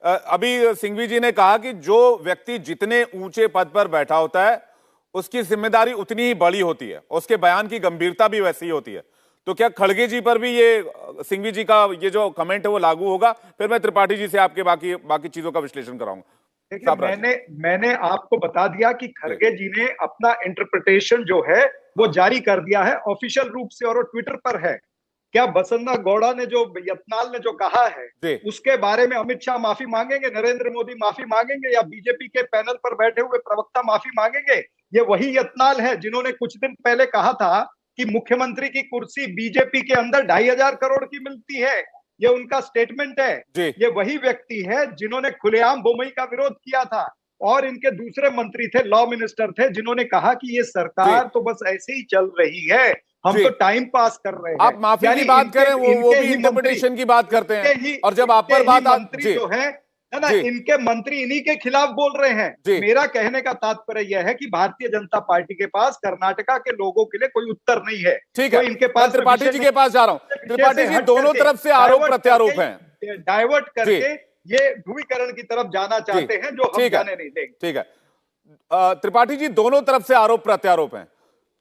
अभी सिंघवी जी ने कहा कि जो व्यक्ति जितने ऊंचे पद पर बैठा होता है उसकी जिम्मेदारी उतनी ही बड़ी होती है, उसके बयान की गंभीरता भी वैसी ही होती है। तो क्या खड़गे जी पर भी ये सिंघवी जी का ये जो कमेंट है वो लागू होगा? फिर मैं त्रिपाठी जी से आपके बाकी चीजों का विश्लेषण कराऊंगा। देखिए, मैंने आपको बता दिया कि खड़गे जी ने अपना इंटरप्रिटेशन जो है वो जारी कर दिया है ऑफिशियल रूप से, और वो ट्विटर पर है। क्या बसन्ना गौड़ा ने जो यत्नाल ने जो कहा है उसके बारे में अमित शाह माफी मांगेंगे, नरेंद्र मोदी माफी मांगेंगे, या बीजेपी के पैनल पर बैठे हुए प्रवक्ता माफी मांगेंगे? ये वही यत्नाल है जिन्होंने कुछ दिन पहले कहा था कि मुख्यमंत्री की कुर्सी बीजेपी के अंदर 2,500 करोड़ की मिलती है। ये उनका स्टेटमेंट है। ये वही व्यक्ति है जिन्होंने खुलेआम बोमई का विरोध किया था, और इनके दूसरे मंत्री थे, लॉ मिनिस्टर थे, जिन्होंने कहा कि ये सरकार तो बस ऐसे ही चल रही है, हम तो टाइम पास कर रहे हैं। आप माफी की बात करें, वो भी इंटरप्रिटेशन की बात करते हैं। और जब आप पर बात मंत्री जो है ना, इनके मंत्री इन्हीं के खिलाफ बोल रहे हैं। मेरा कहने का तात्पर्य यह है कि भारतीय जनता पार्टी के पास कर्नाटका के लोगों के लिए कोई उत्तर नहीं है। ठीक है, इनके पास त्रिपाठी जी के पास जा रहा हूं। त्रिपाठी जी, दोनों तरफ से आरोप प्रत्यारोप हैं, डाइवर्ट करके ये ध्रुवीकरण की तरफ जाना चाहते हैं, जो हम जाने नहीं देंगे। ठीक है त्रिपाठी जी, दोनों तरफ से आरोप प्रत्यारोप हैं।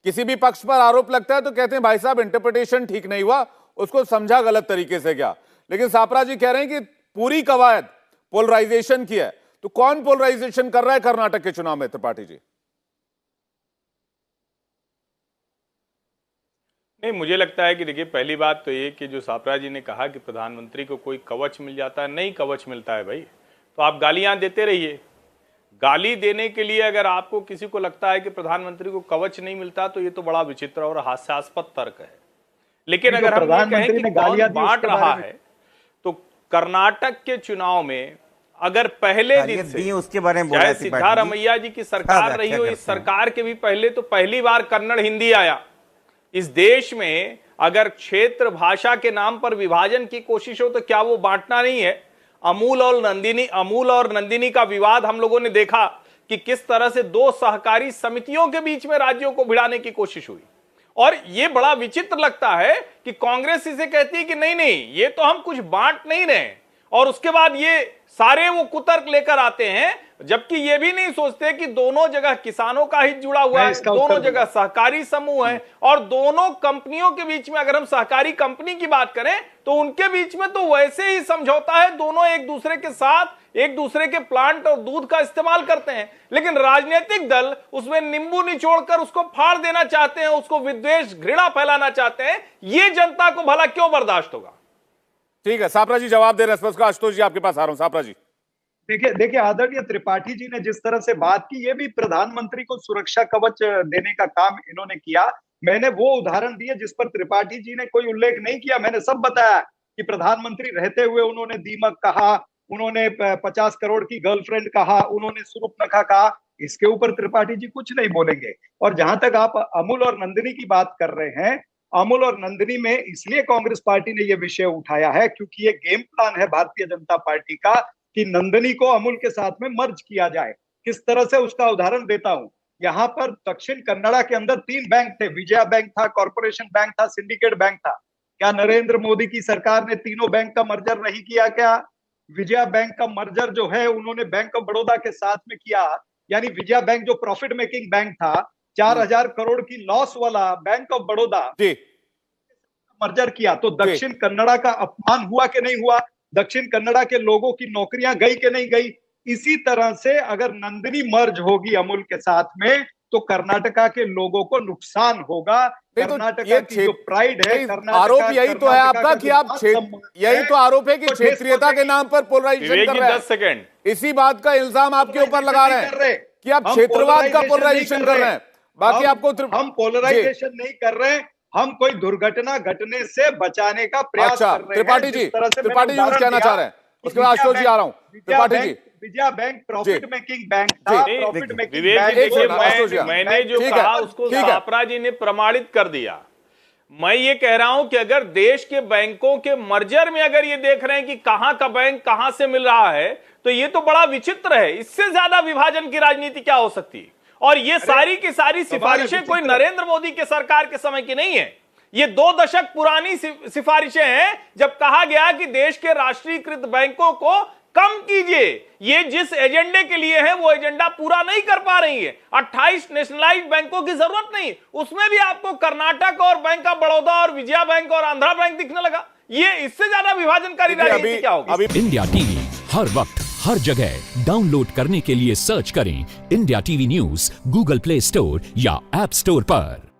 किसी भी पक्ष पर आरोप लगता है तो कहते हैं भाई साहब इंटरप्रिटेशन ठीक नहीं हुआ, उसको समझा गलत तरीके से गया। लेकिन सापरा जी कह रहे हैं कि पूरी कवायद पोलराइजेशन की है। तो कौन पोलराइजेशन कर रहा है कर्नाटक के चुनाव में, त्रिपाठी जी? नहीं, मुझे लगता है कि देखिए, पहली बात तो ये कि जो सापरा जी ने कहा कि प्रधानमंत्री को कोई कवच मिल जाता है, नहीं कवच मिलता है भाई। तो आप गालियां देते रहिए। गाली देने के लिए अगर आपको किसी को लगता है कि प्रधानमंत्री को कवच नहीं मिलता तो ये तो बड़ा विचित्र और हास्यास्पद तर्क है। लेकिन अगर हम ये कहें कि कौन बांट रहा है, तो कर्नाटक के चुनाव में अगर पहले दिन से उसके बारे में चाहे सिद्धारमैया जी की सरकार रही हो, इस सरकार के भी पहले तो पहली बार कन्नड़ हिंदी आया इस देश में। अगर क्षेत्र भाषा के नाम पर विभाजन की कोशिश हो तो क्या वो बांटना नहीं है? अमूल और नंदिनी का विवाद हम लोगों ने देखा कि किस तरह से दो सहकारी समितियों के बीच में राज्यों को भिड़ाने की कोशिश हुई। और ये बड़ा विचित्र लगता है कि कांग्रेस इसे कहती है कि नहीं नहीं, ये तो हम कुछ बांट नहीं रहे, और उसके बाद ये सारे वो कुतर्क लेकर आते हैं, जबकि ये भी नहीं सोचते कि दोनों जगह किसानों का हित जुड़ा हुआ है, दोनों जगह सहकारी समूह है, और दोनों कंपनियों के बीच में अगर हम सहकारी कंपनी की बात करें तो उनके बीच में तो वैसे ही समझौता है, दोनों एक दूसरे के साथ एक दूसरे के प्लांट और दूध का इस्तेमाल करते हैं। लेकिन राजनीतिक दल उसमें नींबू निचोड़कर उसको फाड़ देना चाहते हैं, उसको विद्वेष घृणा फैलाना चाहते हैं। ये जनता को भला क्यों बर्दाश्त होगा? ठीक है, सापरा जी जवाब दे रहे हैं। आशुतोष जी आपके पास आ रहा हूं। सापरा जी, देखिए आदरणीय त्रिपाठी जी ने जिस तरह से बात की, ये भी प्रधानमंत्री को सुरक्षा कवच देने का काम इन्होंने किया। मैंने वो उदाहरण दिए जिस पर त्रिपाठी जी ने कोई उल्लेख नहीं किया। मैंने सब बताया कि प्रधानमंत्री रहते हुए उन्होंने दीमक कहा, उन्होंने 50 करोड़ की गर्लफ्रेंड कहा, उन्होंने सुरूपनखा कहा। इसके ऊपर त्रिपाठी जी कुछ नहीं बोलेंगे। और जहां तक आप अमूल और नंदिनी की बात कर रहे हैं, अमूल और नंदिनी में इसलिए कांग्रेस पार्टी ने यह विषय उठाया है क्योंकि ये गेम प्लान है भारतीय जनता पार्टी का कि नंदिनी को अमूल के साथ में मर्ज किया जाए। किस तरह से, उसका उदाहरण देता हूं। यहाँ पर दक्षिण कन्नड़ा के अंदर 3 बैंक थे, विजया बैंक था, कॉर्पोरेशन बैंक था, सिंडिकेट बैंक था। क्या नरेंद्र मोदी की सरकार ने तीनों बैंक का मर्जर नहीं किया? क्या विजया बैंक का मर्जर जो है उन्होंने बैंक ऑफ बड़ौदा के साथ में किया। यानी विजया बैंक जो प्रॉफिट मेकिंग बैंक था, 4,000 करोड़ की लॉस वाला बैंक ऑफ बड़ौदा मर्जर किया। तो दक्षिण कन्नड़ा का अपमान हुआ कि नहीं हुआ? दक्षिण कन्नड़ा के लोगों की नौकरियां गई कि नहीं गई? इसी तरह से अगर नंदिनी मर्ज होगी अमूल के साथ में तो कर्नाटका के लोगों को नुकसान होगा। कर्नाटका की जो प्राइड है, आरोप यही तो है आपका कि आप यही तो आरोप है कि क्षेत्रीयता के नाम पर पोलराइजेशन कर रहे हैं। 10 सेकंड, इसी बात का इल्जाम आपके ऊपर लगा रहे हैं कि आप क्षेत्रवाद का पोलराइजेशन कर रहे हैं। बाकी आपको हम पोलराइजेशन नहीं कर रहे हैं, हम कोई दुर्घटना घटने से बचाने का प्रयास कर रहे हैं। त्रिपाठी जी कुछ कहना चाह रहे हैं, उसके बाद आशुतोष जी आ रहा हूं। Tripathi ji, Vijaya bank profit making bank था, प्रॉफिट मेकिंग बैंक। मैंने जो कहा उसको सापरा जी ने प्रमाणित कर दिया। मैं ये कह रहा हूं कि अगर देश के बैंकों के मर्जर में अगर ये देख रहे हैं कि कहां का बैंक कहां से मिल रहा है, तो ये तो बड़ा विचित्र है। इससे ज्यादा विभाजन की राजनीति क्या हो सकती है? और ये सारी की सारी सिफारिशें कोई नरेंद्र मोदी के सरकार के समय की नहीं है। ये 2 दशक पुरानी सिफारिशें हैं, जब कहा गया कि देश के राष्ट्रीयकृत बैंकों को कम कीजिए। ये जिस एजेंडे के लिए है वो एजेंडा पूरा नहीं कर पा रही है। 28 नेशनलाइज्ड बैंकों की जरूरत नहीं, उसमें भी आपको कर्नाटक और बैंक ऑफ बड़ौदा और विजया बैंक और आंध्रा बैंक दिखने लगा। ये इससे ज्यादा विभाजनकारी राजनीति क्या होगी? इंडिया टीवी हर वक्त हर जगह डाउनलोड करने के लिए सर्च करें India TV news Google play store या ऐप स्टोर पर।